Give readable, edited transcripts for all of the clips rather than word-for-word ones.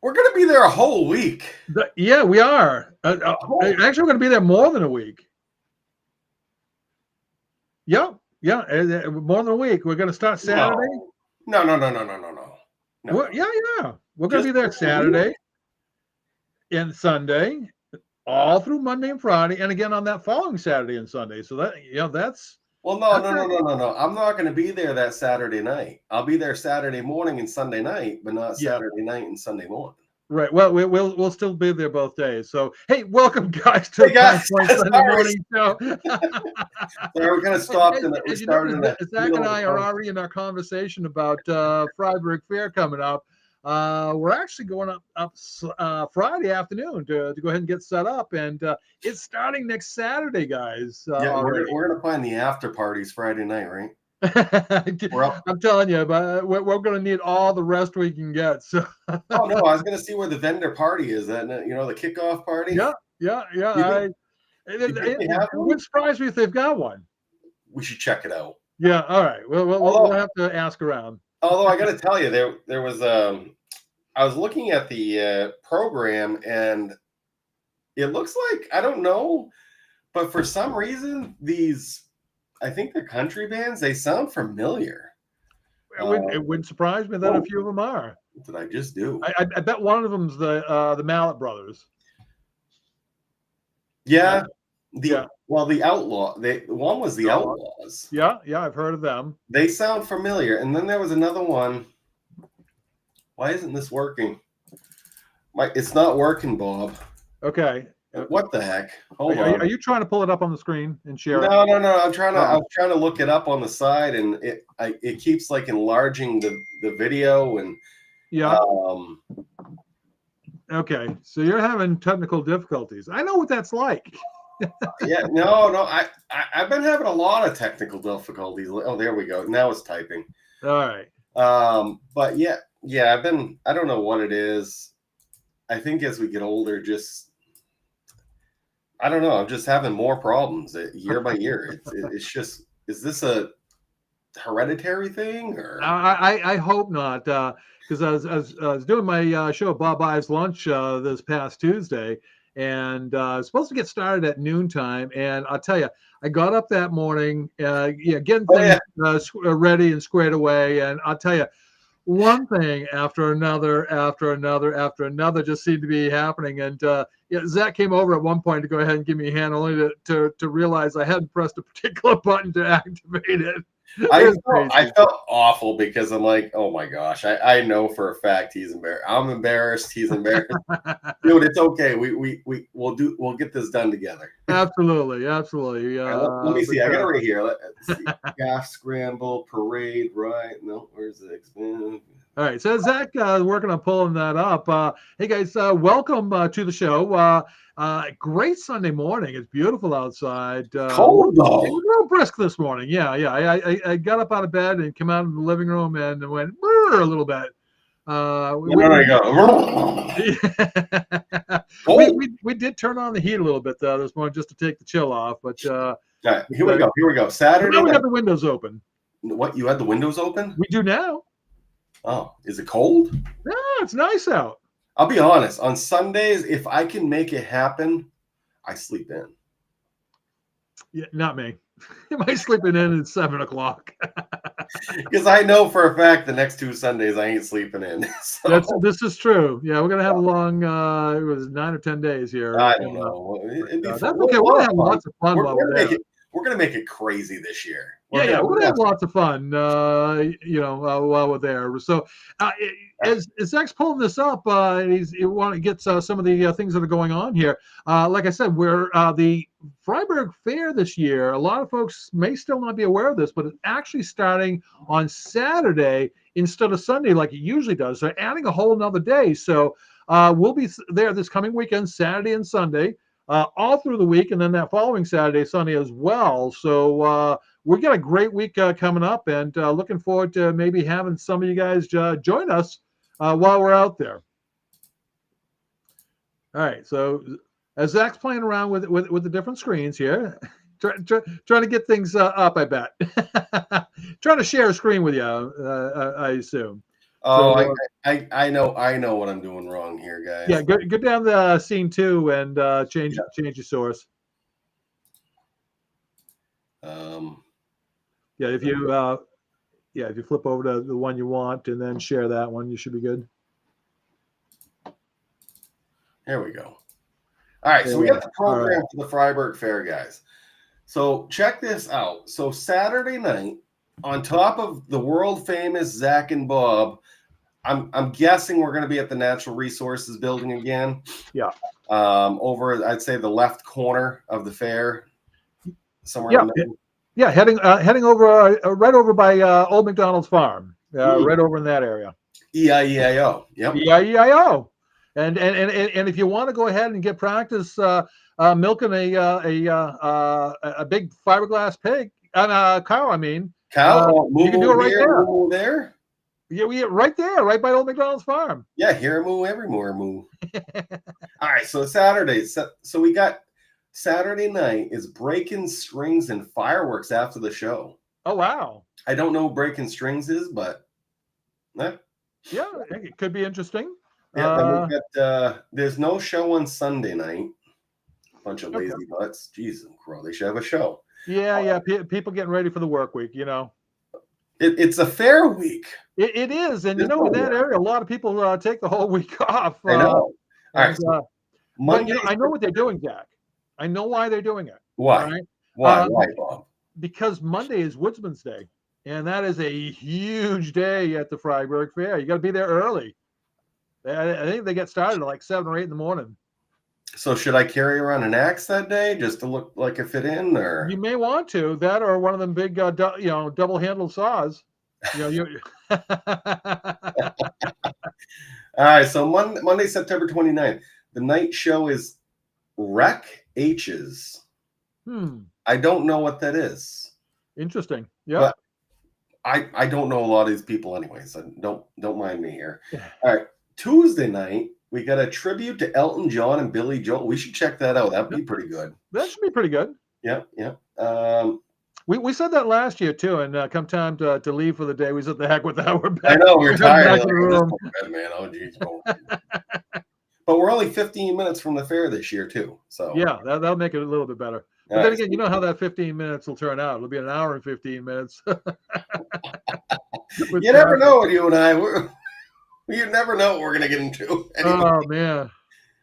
We're going to be there a whole week. Yeah, we are. Actually, we're going to be there more than a week. Yeah, more than a week. We're going to start Saturday. No. Yeah. We're going to be there Saturday and Sunday, all through Monday and Friday, and again on that following Saturday and Sunday. So that's. Well, no. I'm not going to be there that Saturday night. I'll be there Saturday morning and Sunday night, but not Saturday night and Sunday morning. Right. Well, we'll still be there both days. So, hey, welcome, guys, to the PinePoint Sunday morning show. We're going to stop. Zach and I are already in our conversation about Freiburg Fair coming up. We're actually going up Friday afternoon to go ahead and get set up, and it's starting next Saturday, guys. We're going to find the after parties Friday night, right? I'm telling you, but we're going to need all the rest we can get. So. Oh no, I was going to see where the vendor party is. That the kickoff party. Yeah. It wouldn't surprise me if they've got one. We should check it out. Yeah. All right. We'll have to ask around. Although I got to tell you, there was I was looking at the program, and it looks like, I don't know, but for some reason I think they're country bands. They sound familiar. It wouldn't surprise me that a few of them are. What did I just do? I bet one of them's the Mallet Brothers. Yeah. The Outlaw. One was the Outlaws. Yeah, I've heard of them. They sound familiar. And then there was another one. Why isn't this working? It's not working, Bob. Okay. What the heck? Hold on. Are you trying to pull it up on the screen and share it? No. I was trying to look it up on the side, and it keeps like enlarging the video, and Okay, so you're having technical difficulties. I know what that's like. Yeah, no. I've been having a lot of technical difficulties. Oh, there we go. Now it's typing. All right. But yeah, I don't know what it is. I think as we get older, I don't know. I'm just having more problems year by year. It's just, is this a hereditary thing? Or I hope not, because I was doing my show at Bob Ives Lunch this past Tuesday, and I was supposed to get started at noontime. And I'll tell you, I got up that morning, getting things ready and squared away, and I'll tell you, one thing after another just seemed to be happening. And Zach came over at one point to go ahead and give me a hand, only to realize I hadn't pressed a particular button to activate it. I felt awful because I'm like, oh my gosh, I know for a fact he's embarrassed. I'm embarrassed. He's embarrassed. Dude, it's okay. We'll get this done together. Absolutely. Right, let me see. I got it right here. Let's see. Gaff Scramble Parade. Right? No, where's the expand? All right. So Zach working on pulling that up. Hey guys, welcome to the show. Great Sunday morning. It's beautiful outside. Cold though. A little brisk this morning. Yeah. I got up out of bed and came out of the living room and went a little bit. There you go. We did turn on the heat a little bit this morning just to take the chill off. But here we go. Saturday. Now we got the windows open. What? You had the windows open? We do now. Oh, is it cold? No, it's nice out. I'll be honest. On Sundays, if I can make it happen, I sleep in. Yeah, not me. Am I sleeping in at 7 o'clock? Because I know for a fact the next 2 Sundays I ain't sleeping in. So. This is true. Yeah, we're gonna have a long. It was 9 or 10 days here. I don't know. That's okay. We're gonna have lots of fun while we're there. We're gonna make it crazy this year. We're gonna have lots of fun. While we're there. So, as Zach's pulling this up, he want to get some of the things that are going on here. Like I said, we're the Freiburg Fair this year. A lot of folks may still not be aware of this, but it's actually starting on Saturday instead of Sunday like it usually does. So adding a whole nother day. So we'll be there this coming weekend, Saturday and Sunday. All through the week, and then that following Saturday, Sunday as well. So we've got a great week coming up, and looking forward to maybe having some of you guys join us while we're out there. All right. So as Zach's playing around with the different screens here, trying to get things up, I bet. Trying to share a screen with you, I assume. Oh, So I know what I'm doing wrong here, yeah, guys. go down the scene 2 and change Yeah. your source. Um, Yeah, if you flip over to the one you want and then share that one, you should be good. Here we go. All right, so we Yeah. got the All right. program for the Freiburg Fair, guys. So check this out. So Saturday night, on top of the world famous Zach and Bob, I'm guessing we're going to be at the Natural Resources Building again. Yeah. Over, I'd say, the left corner of the fair, somewhere in Yeah. the middle. Yeah. Heading over right over by Old McDonald's farm. Right over in that area. EIEIO. Yep. EIEIO. And if you want to go ahead and get practice milking a big fiberglass pig, cow, I mean, Cow, you can do moo it right here, there. moo there. Yeah, right there, right by Old McDonald's farm. Yeah, here moo, everywhere moo. All right, so Saturday. So we got Saturday night is breaking strings and fireworks after the show. Oh wow! I don't know what breaking strings is, but yeah, it could be interesting. Yeah, then we got there's no show on Sunday night. Bunch of lazy butts. Jesus, crow. They should have a show. Yeah. People getting ready for the work week, It's a fair week. It is, and in that area, a lot of people take the whole week off. I know. All right. So Monday, but I know what they're doing, Jack. I know why they're doing it. Why? Right? Why, Bob? Because Monday is Woodsman's Day, and that is a huge day at the Freiburg Fair. You got to be there early. I think they get started at like 7 or 8 in the morning. So should I carry around an axe that day just to look like I fit in, or you may want to that, or one of them big, double-handled saws. All right. So Monday, September 29th, the night show is Wreck H's. I don't know what that is. Interesting. Yeah. But I don't know a lot of these people anyway, so don't mind me here. All right. Tuesday night, we got a tribute to Elton John and Billy Joel. We should check that out. That'd be pretty good. That should be pretty good. Yeah. We said that last year too, and come time to leave for the day, we said the heck with that. We're back. I know we're tired. Back in the room. Man, oh geez. But we're only 15 minutes from the fair this year too. So yeah, that'll make it a little bit better. But then again, you know how that 15 minutes will turn out. It'll be an hour and 15 minutes. You never know with you and I. You never know what we're gonna get into. Anyway. Oh man!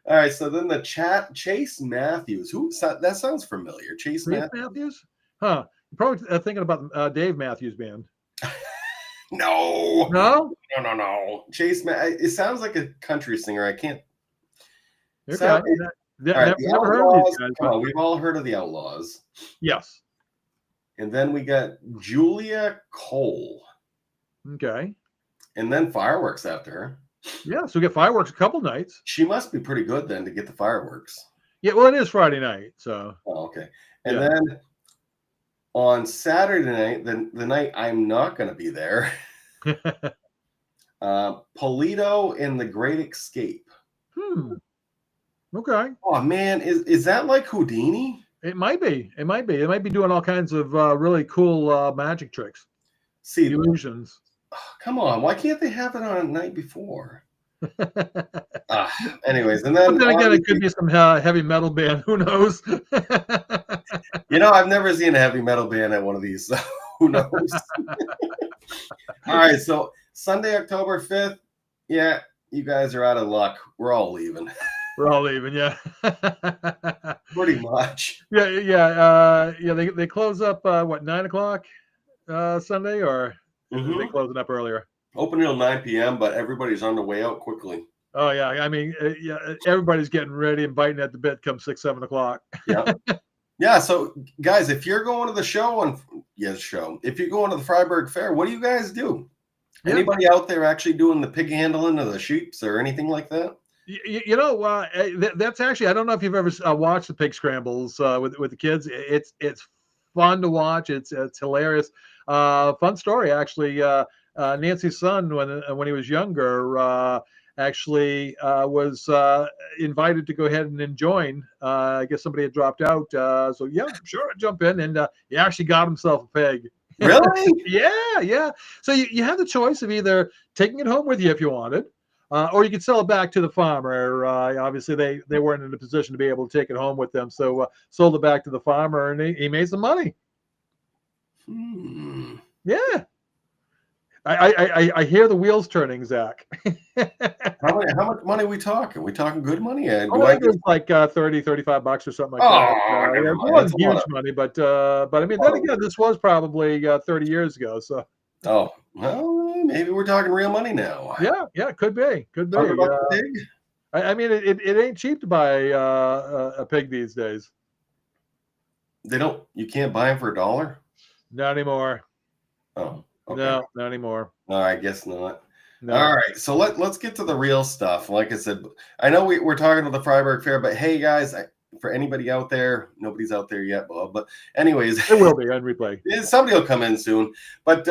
All right, so then the Chase Matthews. That sounds familiar? Chase Matthews? Huh? You're probably thinking about Dave Matthews Band. No. Chase it sounds like a country singer. I can't. Okay. All right, never heard of these guys. Come on, we've all heard of the Outlaws. Yes. And then we got Julia Cole. Okay. And then fireworks after her. Yeah, so we get fireworks a couple nights. She must be pretty good then to get the fireworks. Yeah, well, it is Friday night, so. Oh, okay. And then on Saturday night, the night I'm not going to be there, Polito and the Great Escape. Okay. Oh man, is that like Houdini? It might be. It might be. It might be doing all kinds of really cool magic tricks. See, illusions. Come on, why can't they have it on a night before? Anyways, and then again, it could be some heavy metal band. Who knows? I've never seen a heavy metal band at one of these, so who knows? All right, so Sunday, October 5th. Yeah, you guys are out of luck. We're all leaving. We're all leaving, yeah. Pretty much. Yeah. They close up 9 o'clock Sunday, or are they closing up earlier? Open until 9 p.m., but everybody's on the way out quickly. Oh yeah, I mean, everybody's getting ready and biting at the bit come 6, 7 o'clock. Yeah. So guys, if you're going to the show if you're going to the Freiburg Fair, what do you guys do? Yeah. Anybody out there actually doing the pig handling of the sheeps or anything like that? That's actually, I don't know if you've ever watched the pig scrambles with the kids. It's fun to watch. It's hilarious. Fun story actually. Nancy's son, when he was younger, actually was invited to go ahead and join. I guess somebody had dropped out. So yeah, sure, I'd jump in, and he actually got himself a pig. Really? Yeah, yeah. So you have the choice of either taking it home with you if you wanted, or you could sell it back to the farmer. Obviously, they weren't in a position to be able to take it home with them, so sold it back to the farmer, and he made some money. Hmm. Yeah, I hear the wheels turning, Zach. How much money are we talking? We talking good money? Oh, Do I I think it get? was like 30, $35 or something like that. Oh, Yeah, never it mind. That's wasn't a lot huge of. money, but I mean, then again, this was probably 30 years ago. So Oh, well, maybe we're talking real money now. yeah, yeah, could be, could be. $100 a pig? I mean, it ain't cheap to buy a pig these days. They don't. You can't buy them for $1. Not anymore. Oh, okay. No, not anymore. No, I guess not. No. All right, so let's get to the real stuff. Like I said, I know we're talking to the Freiburg Fair, but hey, guys, for anybody out there, nobody's out there yet, Bob. But anyways, It will be on replay. somebody will come in soon. But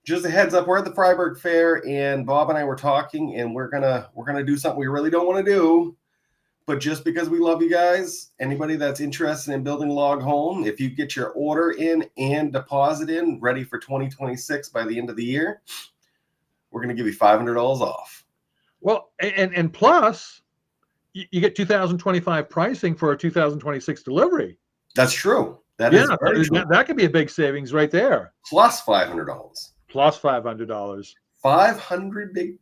just a heads up, we're at the Freiburg Fair, and Bob and I were talking, and we're gonna do something we really don't want to do. But just because we love you guys, anybody that's interested in building a log home, if you get your order in and deposit in ready for 2026 by the end of the year, we're going to give you $500 off. Well, and plus, you get 2025 pricing for a 2026 delivery. That's true. That is very true. That could be a big savings right there. Plus $500. Plus $500. 500 big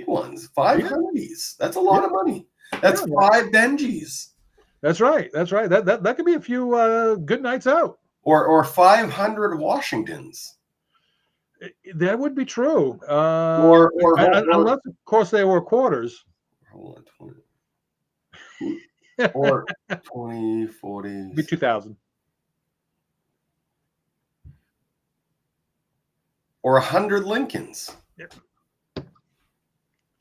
ones. 500s. That's a lot of money. That's 5 Benjis. That's right. That's right. That could be a few good nights out. Or 500 Washingtons. That would be true. Unless, of course, they were quarters. Hold on, 20. Or 20, 40. Be 2000. Or 100 Lincolns. Yeah.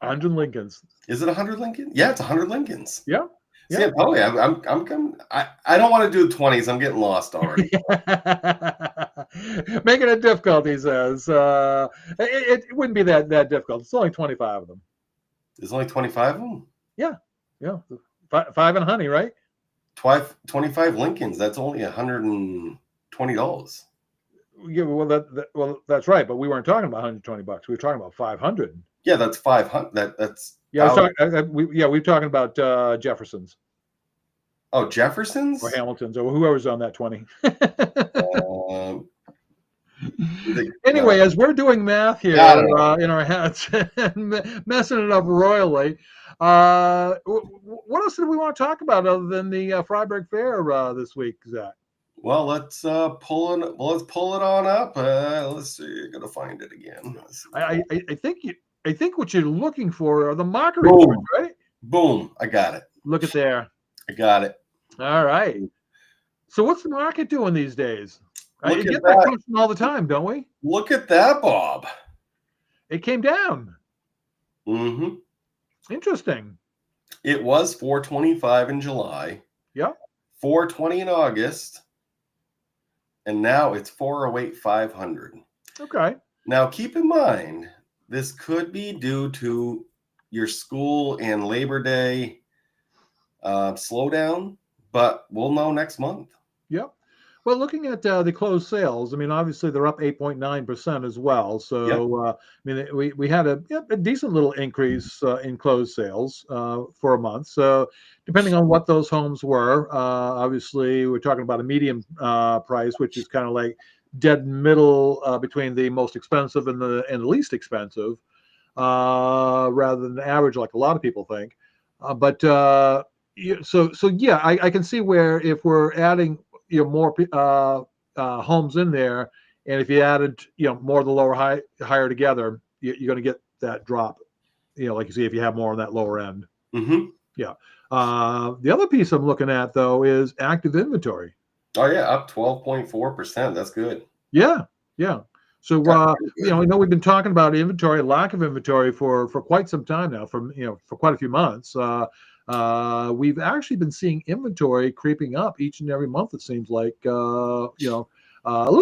100 Lincolns. Is it 100 Lincolns? Yeah, it's 100 Lincolns. Yeah. See, I'm coming. I don't want to do 20s. I'm getting lost already. Making it difficult, he says. It wouldn't be that difficult. It's only 25 of them. There's only 25 of them? Yeah. Five and honey, right? 25 Lincolns. That's only $120. Yeah, well, that's right. But we weren't talking about $120. We were talking about 500. Yeah, that's 500. That's yeah. We were talking about Jeffersons. Oh, Jeffersons or Hamiltons or whoever's on that 20. Anyway, as we're doing math here in our heads and messing it up royally, what else did we want to talk about other than the Freiburg Fair this week, Zach? Well, let's pull it on up. Let's see. You're gonna find it again. I think what you're looking for are the market reports, right? Boom! I got it. Look at there. I got it. All right. So what's the market doing these days? I get that question all the time, don't we? Look at that, Bob. It came down. Mm-hmm. Interesting. It was 425 in July. Yep. 420 in August. And now it's 408 500. Okay. Now keep in mind, this could be due to your school and Labor Day slowdown, but we'll know next month. Yep. Well, looking at the closed sales, I mean, obviously they're up 8.9% as well. So, I mean, we had a decent little increase in closed sales for a month. So, depending on what those homes were, obviously we're talking about a medium price, which is kind of like dead middle between the most expensive and the least expensive, rather than the average, like a lot of people think. So yeah, I can see where if we're adding more homes in there, and if you added more of the lower higher together, you're going to get that drop. Like you see if you have more on that lower end. Mm-hmm. Yeah. The other piece I'm looking at though is active inventory. Oh yeah, up 12.4%. That's good. Yeah. So I know we've been talking about inventory, lack of inventory for quite some time now, for quite a few months. We've actually been seeing inventory creeping up each and every month. It seems like little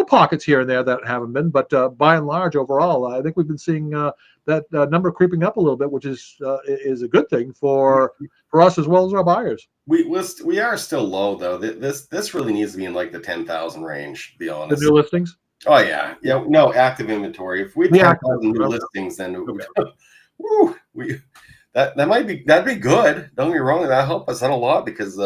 pockets here and there that haven't been, but by and large, overall, I think we've been seeing that number creeping up a little bit, which is a good thing for us as well as our buyers. We are still low though. This really needs to be in like the 10,000 range. To be honest, the new listings. Oh yeah, yeah. No active inventory. If we had The active 10,000 new inventory. listings, then Okay. woo, we that might be that'd be good. Don't get me wrong, that'd help us out a lot because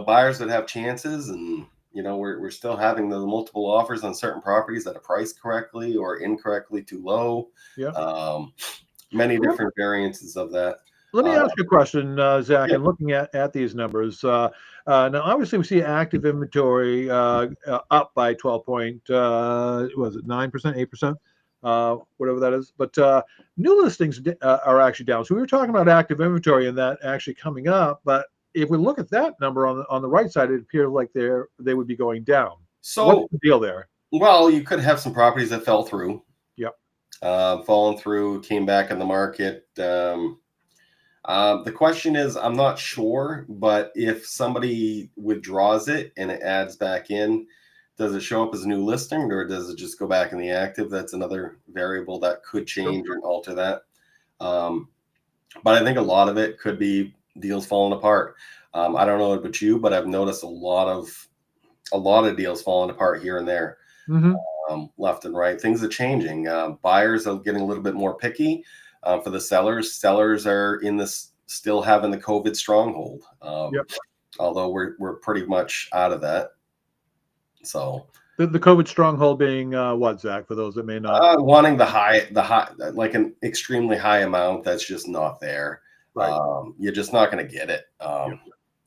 buyers would have chances, and we're still having the multiple offers on certain properties that are priced correctly or incorrectly too low. Yeah. Um, Many Well, different variances of that. let me Uh, ask you a question, Zach. yeah. And looking at these numbers, now obviously we see active inventory up by 12 point, was it 9%, 8%, whatever that is. But new listings are actually down. So we were talking about active inventory and that actually coming up. But if we look at that number on the right side, it appears like they would be going down. What's So, the deal there? well, you could have some properties that fell through, Yep. fallen through, came back in the market. The question is, I'm not sure, but if somebody withdraws it and it adds back in, does it show up as a new listing or does it just go back in the active? That's another variable that could Sure. change and alter that. Um, but I think a lot of it could be deals falling apart. I don't know about you, but I've noticed a lot of deals falling apart here and there, Hmm. left and right. Things are changing. Buyers are getting a little bit more picky. For the sellers, sellers are in this still having the COVID stronghold. Yep. Although we're pretty much out of that. So The COVID stronghold being what, Zach? For those that may not. wanting the high, like an extremely high amount that's just not there. Right. You're just not going to get it. Yep.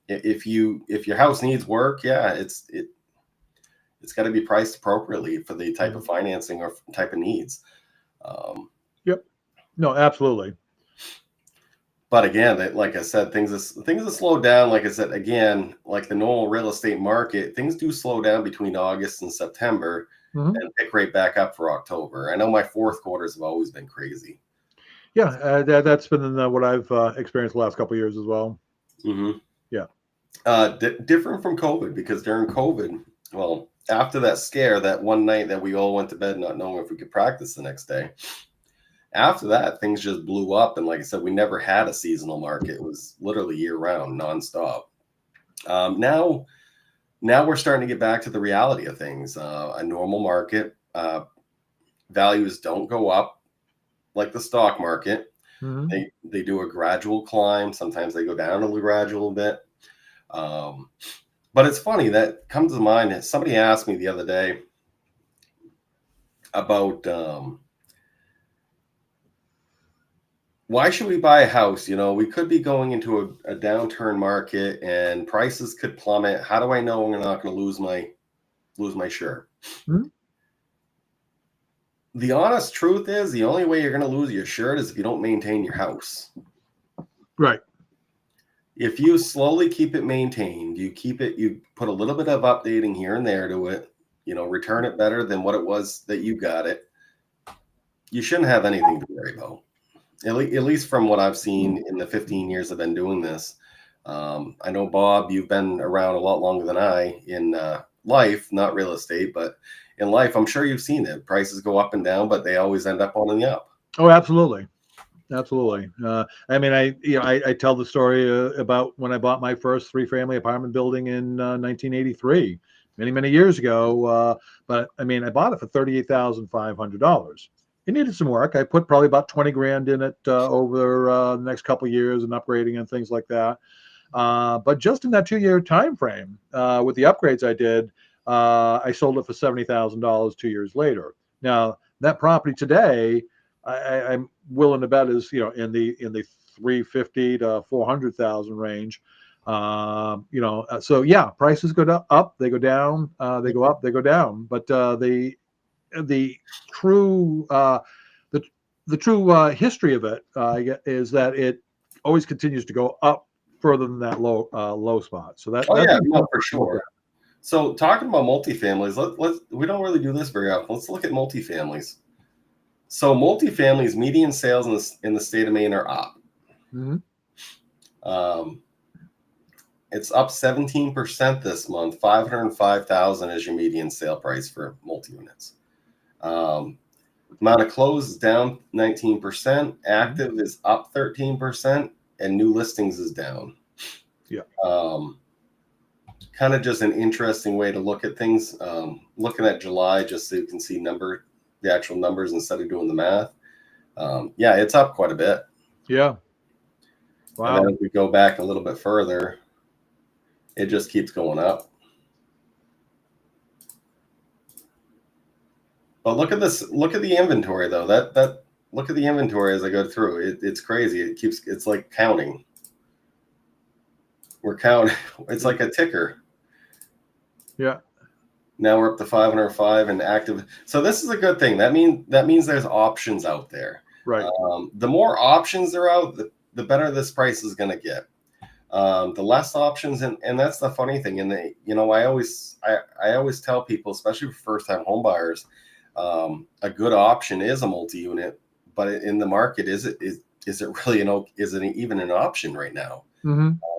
If your house needs work, yeah, it's got to be priced appropriately for the type Mhm. of financing or type of needs. Um, Yep. No, absolutely. but again, like I said, things have slowed down. Like I said, again, like the normal real estate market, things do slow down between August and September Hmm. and pick right back up for October. I know my fourth quarters have always been crazy. Yeah, that's been what I've experienced the last couple of years as well. Hmm. Yeah. Different from COVID because during COVID, well, after that scare, that one night that we all went to bed not knowing if we could practice the next day, after that, things just blew up. And like I said, we never had a seasonal market. It was literally year round, nonstop. Now we're starting to get back to the reality of things. A normal market, values don't go up like the stock market. Hmm. They do a gradual climb. Sometimes they go down a gradual bit. Um, but it's funny that comes to mind. Somebody asked me the other day about why should we buy a house? We could be going into a downturn market and prices could plummet. How do I know I'm not going to lose my shirt? Hmm. The honest truth is the only way you're going to lose your shirt is if you don't maintain your house. Right. If you slowly keep it maintained, you put a little bit of updating here and there to it, return it better than what it was that you got it, you shouldn't have anything to worry about. At least from what I've seen in the 15 years I've been doing this. I know, Bob, you've been around a lot longer than I in life, not real estate, but in life, I'm sure you've seen it. Prices go up and down, but they always end up on the up. Oh, absolutely. Absolutely. I mean, I tell the story about when I bought my first three-family apartment building in 1983, many years ago. But I mean, I bought it for $38,500. It needed some work. I put probably about 20 grand in it over the next couple of years and upgrading and things like that. But just in that 2 year time frame, with the upgrades I did, I sold it for $70,000 2 years later. Now that property today, I'm willing to bet is in the 350 to 400,000 range. So yeah, prices go up, they go down, they go up, they go down. But the true the the true history of it is that it always continues to go up further than that low spot. So Oh that's yeah, an no, important for thing to look sure. So talking about multifamilies, we don't really do this very often. Let's look at multifamilies. So multifamilies median sales in the state of Maine are up. at. Hmm. Um, it's up 17% this month. 505,000 is your median sale price for multi units. Amount of closed is down 19%. Active is up 13%, and new listings is down. Yeah. kind of just an interesting way to look at things. Looking at July, just so you can see the actual numbers instead of doing the math. Yeah, it's up quite a bit. Yeah. And Wow. then if we go back a little bit further, it just keeps going up. But look at this. Look at the inventory, though. Look at the inventory as I go through. It's crazy. It's like counting. We're counting. It's like a ticker. Yeah. Now we're up to 505 and active. So this is a good thing. That means there's options out there. Right. The more options there are, the better this price is going to get. The less options, and that's the funny thing. And I always tell people, especially for first-time home buyers, a good option is a multi-unit, but in the market, is it really is it even an option right now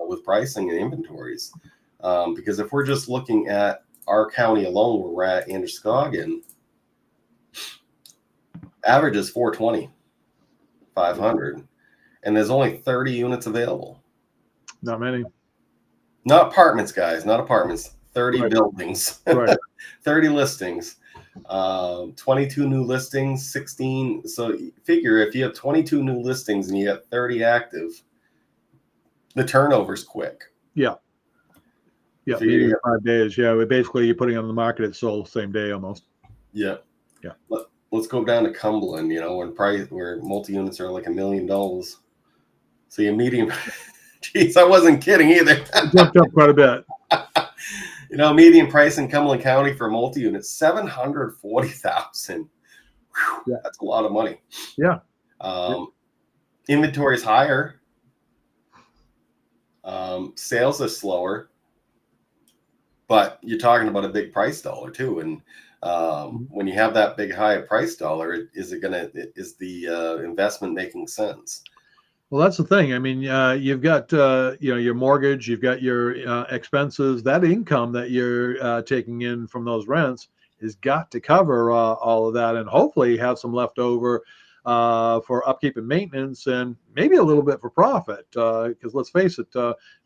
with pricing and inventories? Because if we're just looking at our county alone, where we're at Androscoggin, average is 420, 500, and there's only 30 units available. Not many. Not apartments, guys. Not apartments. 30 Right. buildings. Right. 30 listings. 22 new listings. 16. So figure if you have 22 new listings and you got 30 active, the turnover's quick. Yeah. Yeah. Maybe 5 days. Yeah. Basically, you're putting it on the market. It's sold same day almost. Yeah. Yeah. Let's go down to Cumberland. Where multi units are like $1 million. So your median. Jeez, I wasn't kidding either. It jumped up quite a bit. Median price in Cumberland County for a multi-unit, $740,000. Yeah. That's a lot of money. Yeah. Inventory is higher. Sales are slower. But you're talking about a big price dollar too, and when you have that big high price dollar, is the investment making sense? Well, that's the thing. I mean, you've got your mortgage, you've got your expenses. That income that you're taking in from those rents has got to cover all of that, and hopefully have some left over for upkeep and maintenance, and maybe a little bit for profit. Because let's face it,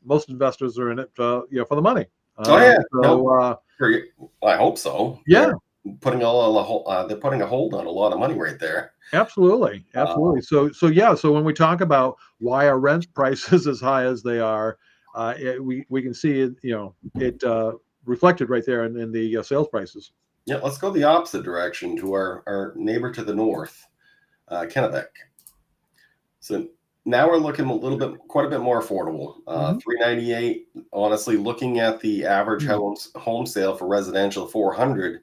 most investors are in it, for the money. Oh yeah. So I hope so. Yeah. They're putting a hold on a lot of money right there. Absolutely. So when we talk about why are rent prices as high as they are, we can see it reflected right there in the sales prices. Yeah, let's go the opposite direction to our neighbor to the north, Kennebec. So now we're looking quite a bit more affordable. $398. Honestly, looking at the average home sale for residential, $400.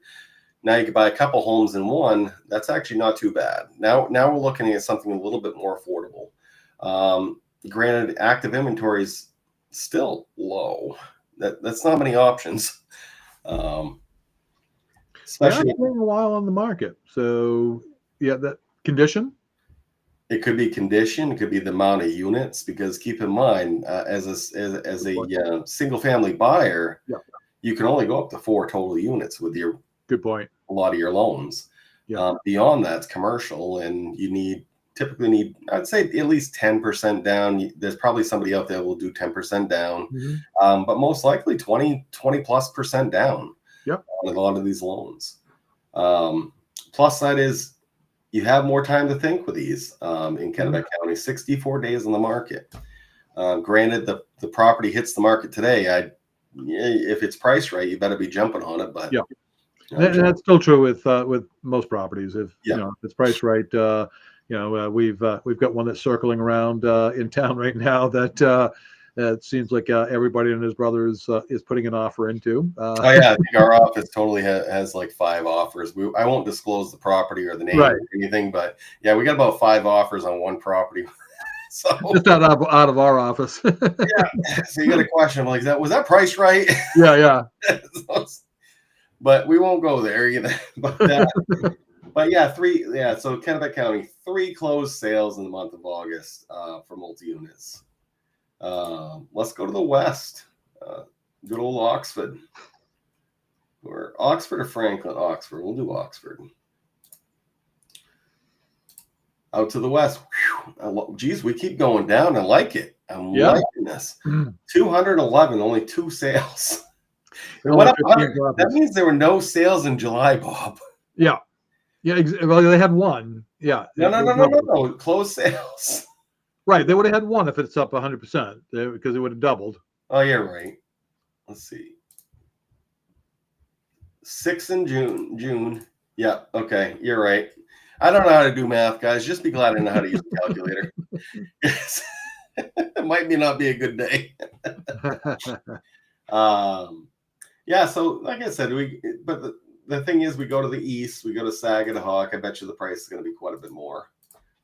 Now you can buy a couple homes in one. That's actually not too bad. Now we're looking at something a little bit more affordable. Granted, active inventory is still low. That's not many options. Especially been a while on the market. So yeah, that condition. It could be condition. It could be the amount of units. Because keep in mind, as a single family buyer, you can only go up to 4 total units with your. Good point. A lot of your loans. Beyond that, it's commercial, and you typically need, I'd say, at least 10% down. There's probably somebody out there who will do 10% down, but most likely 20+% down on a lot of these loans. Plus, that is, you have more time to think with these in Kennebec County. 64 days on the market. Granted, the property hits the market today. If it's priced right, you better be jumping on it. But that's still true with most properties. If if it's priced right, we've got one that's circling around in town right now that it seems like everybody and his brothers is putting an offer into. I think our office totally has like 5 offers. I won't disclose the property or the name or anything, but yeah, we got about 5 offers on one property. So just out of our office. So you got a question like that? Was that priced right? Yeah. But we won't go there either. But yeah, so Kennebec County, 3 closed sales in the month of August for multi-units. Let's go to the west. Good old Oxford. Or Oxford or Franklin? Oxford. We'll do Oxford. Out to the west. Geez, we keep going down. I like it. I'm liking this. 211, only 2 sales. They What only up, have 15 100? That properties. means there were no sales in July, Bob. Yeah. Yeah. Well, they had one. Yeah. No, no, no, It no, no, doubled. no. Closed sales. Right. They would have had one if it's up 100% because it would have doubled. Oh, you're right. Let's see. 6 in June. June. Yeah. Okay. You're right. I don't know how to do math, guys. Just be glad I know how to use a calculator. Yes. It might be not be a good day. Yeah. So, like I said, but the thing is, we go to the east. We go to Saginaw. I bet you the price is going to be quite a bit more.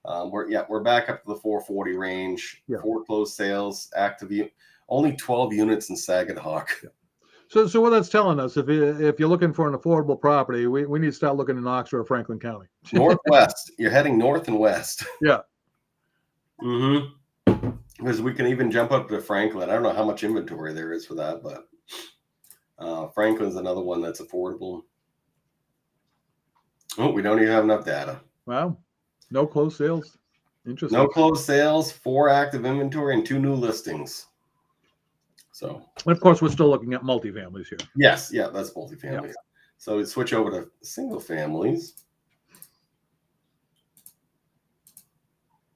We're back up to the 440 range. Yeah. 4 closed sales, only 12 units in Saginaw. So what that's telling us, if you're looking for an affordable property, we need to start looking in Knoxville or Franklin County. Northwest. You're heading north and west. Yeah. Mm-hmm. Because we can even jump up to Franklin. I don't know how much inventory there is for that, but Franklin's another one that's affordable. Oh, we don't even have enough data. Wow. No closed sales. Interesting. No closed sales, 4 active inventory, and 2 new listings. So, and of course, we're still looking at multifamilies here. Yes, yeah, that's multifamily. Yeah. So we switch over to single families.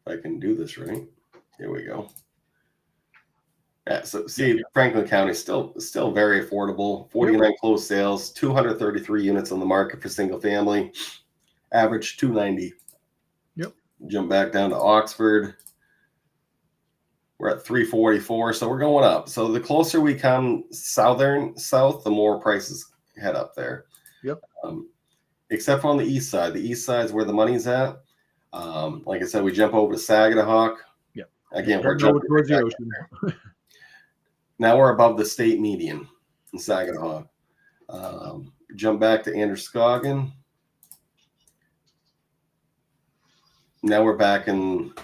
If I can do this right. Here we go. Yeah, so see, Franklin County still very affordable. 49 closed sales, 233 units on the market for single family, average 290. Yep. Jump back down to Oxford. We're at 344, so we're going up. So the closer we come south, the more prices head up there. Yep. Except for on the east side. The east side is where the money's at. Like I said, we jump over to Saginaw. Yeah. Again, we're jumping towards the ocean. Now we're above the state median in Saginaw. Jump back to Androscoggin. Now we're back in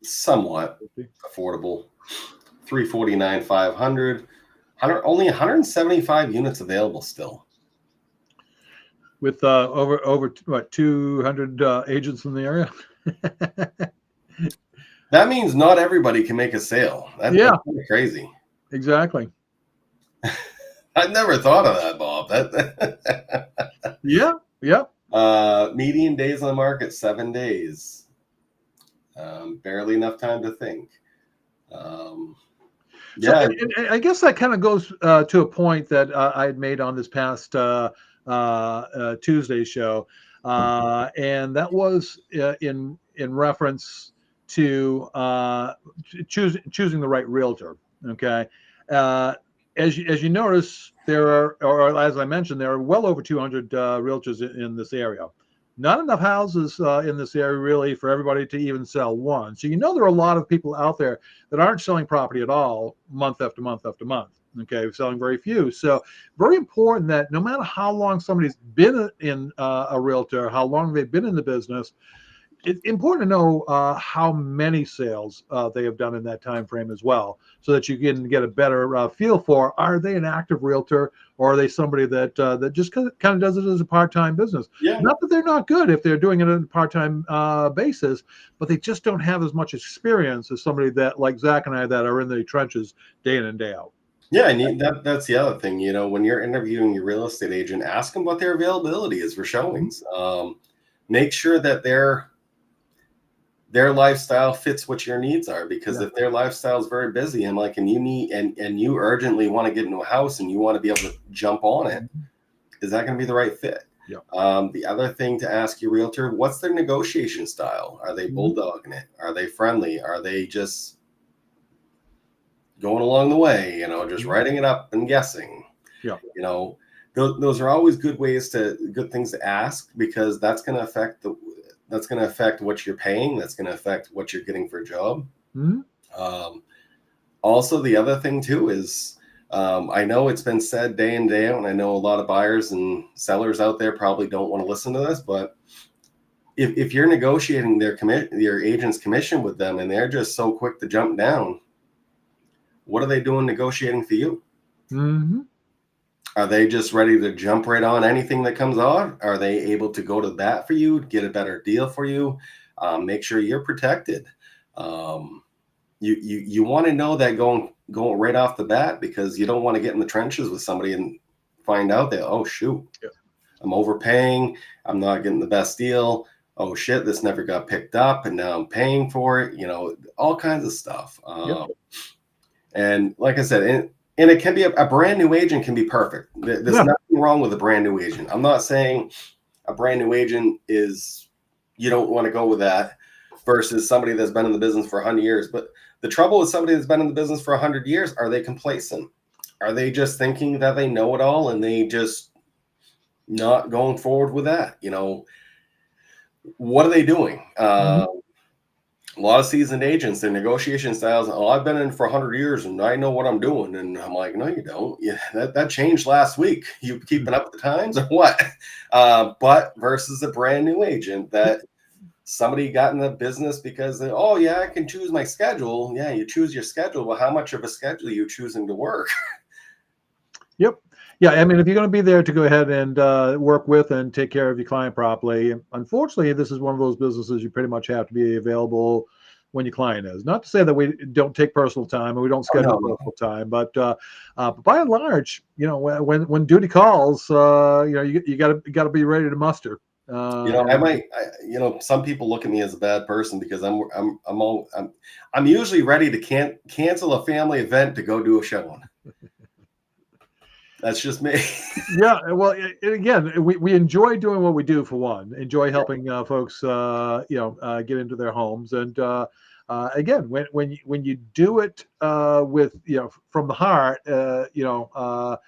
somewhat affordable. 349, 500. Only 175 units available still. With over what 200 agents in the area. That means not everybody can make a sale. That's kind of crazy. Exactly. I'd never thought of that, Bob. Yeah. Median days on the market, 7 days. Barely enough time to think. So I guess that kind of goes to a point that I had made on this past Tuesday show, and that was in reference to choosing the right realtor. Okay, as you notice, there are, or as I mentioned, there are well over 200 realtors in this area. Not enough houses in this area really for everybody to even sell one. So there are a lot of people out there that aren't selling property at all month after month after month. Okay, selling very few. So very important that no matter how long somebody's been in a realtor, how long they've been in the business, it's important to know how many sales they have done in that time frame as well, so that you can get a better feel for, are they an active realtor, or are they somebody that just kind of does it as a part-time business? Yeah. Not that they're not good if they're doing it on a part-time basis, but they just don't have as much experience as somebody that, like Zach and I, that are in the trenches day in and day out. Yeah, and that's the other thing. When you're interviewing your real estate agent, ask them what their availability is for showings. Make sure that their lifestyle fits what your needs are, because if their lifestyle is very busy and you urgently want to get into a house and you want to be able to jump on it, is that going to be the right fit? The other thing to ask your realtor, what's their negotiation style? Are they bulldogging it? Are they friendly? Are they just going along the way, just writing it up and guessing? Those are always good things to ask, because that's going to affect what you're paying. That's going to affect what you're getting for a job. Also, the other thing too is, I know it's been said day in, day out, and I know a lot of buyers and sellers out there probably don't want to listen to this, but if you're negotiating your agent's commission with them and they're just so quick to jump down, what are they doing negotiating for you? Are they just ready to jump right on anything that comes on? Are they able to go to bat for you, get a better deal for you, make sure you're protected? You want to know that going right off the bat, because you don't want to get in the trenches with somebody and find out that, oh shoot, Yeah. I'm overpaying, I'm not getting the best deal. Oh shit, this never got picked up, and now I'm paying for it. All kinds of stuff. Yep. And like I said, and it can be a brand new agent can be perfect. There's nothing wrong with a brand new agent. I'm not saying a brand new agent is, you don't want to go with that versus somebody that's been in the business for 100 years. But the trouble with somebody that's been in the business for 100 years, are they complacent? Are they just thinking that they know it all and they just not going forward with that? What are they doing? A lot of seasoned agents, their negotiation styles, oh, I've been in for 100 years and I know what I'm doing. And I'm like, no, you don't. Yeah, that changed last week. You keeping up with the times or what? But versus a brand new agent that somebody got in the business because oh yeah, I can choose my schedule. Yeah, you choose your schedule. Well, how much of a schedule are you choosing to work? Yep. Yeah, I mean, if you're going to be there to go ahead and work with and take care of your client properly, unfortunately, this is one of those businesses you pretty much have to be available when your client is. Not to say that we don't take personal time and we don't schedule personal time, but by and large, when duty calls, you got to be ready to muster. Some people look at me as a bad person because I'm usually ready to cancel a family event to go do a showing. That's just me. Yeah, well, again, we enjoy doing what we do. For one, enjoy helping folks, get into their homes, and again, when you do it with from the heart, the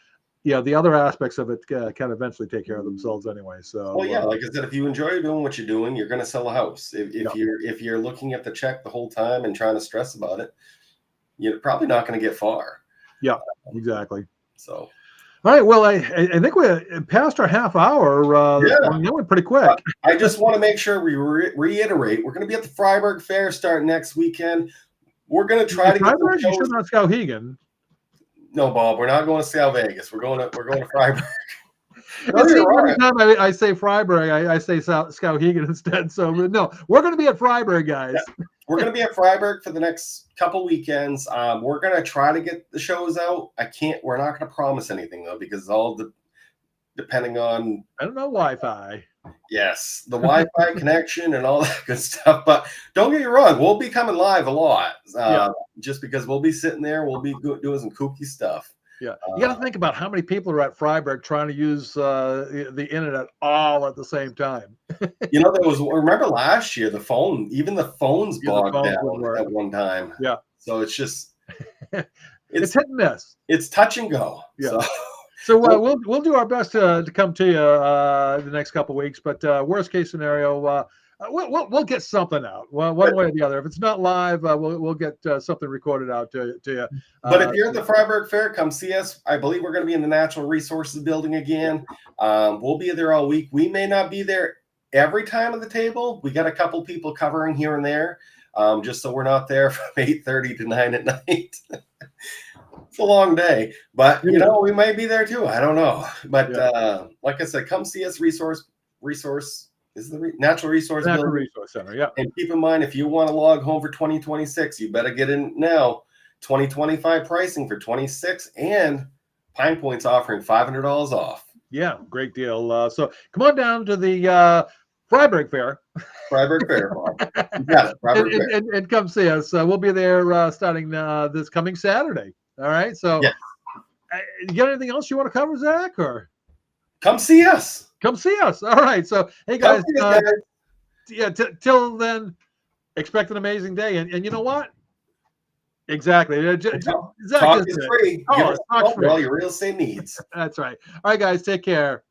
other aspects of it can eventually take care of themselves anyway. So, well, yeah, like I said, if you enjoy doing what you're doing, you're going to sell a house. If you're looking at the check the whole time and trying to stress about it, you're probably not going to get far. Yeah, exactly. So. All right. Well, I think we're past our half hour. That went pretty quick. I just want to make sure we reiterate. We're going to be at the Freiburg Fair starting next weekend. We're going to try to get Freiburg. You should not Skowhegan. No, Bob. We're not going to Scow Vegas. We're going to Freiburg. Every time I say Freiburg, I say Skowhegan instead. So no, we're going to be at Freiburg, guys. Yeah. We're going to be at Freiburg for the next couple weekends. We're going to try to get the shows out. We're not going to promise anything though, because it's all depending on, I don't know, Wi-Fi. Yes, the Wi-Fi connection and all that good stuff. But don't get me wrong, we'll be coming live a lot. Just because we'll be sitting there, we'll be doing some kooky stuff. Yeah, you got to think about how many people are at Freiburg trying to use the internet all at the same time. Remember last year, even the phones bogged down at one time. Yeah. So it's just, it's hit and miss. It's touch and go. Yeah. So we'll do our best to come to you the next couple of weeks. But worst case scenario, we'll get something out one way or the other. If it's not live, we'll get something recorded out to you. But if you're at the Freiburg Fair, come see us. I believe we're going to be in the Natural Resources Building again. We'll be there all week. We may not be there every time at the table. We got a couple people covering here and there, just so we're not there from 8:30 to 9 at night. It's a long day, but we might be there too. I don't know. But like I said, come see us. Resource is the Natural Resource Center. Yeah. And keep in mind, if you want to log home for 2026, you better get in now. 2025 pricing for 26, and PinePoint's offering $500 off. Yeah, great deal. So come on down to the Freiburg Fair. Freiburg Fair, Bob. You got it. Freiburg Fair. And come see us. We'll be there starting this coming Saturday. All right. So, you got anything else you want to cover, Zach? Or come see us. Come see us. All right. So, hey guys. Till then, expect an amazing day. And you know what? Exactly. Talk is free. Give us all your real estate needs. That's right. All right, guys. Take care.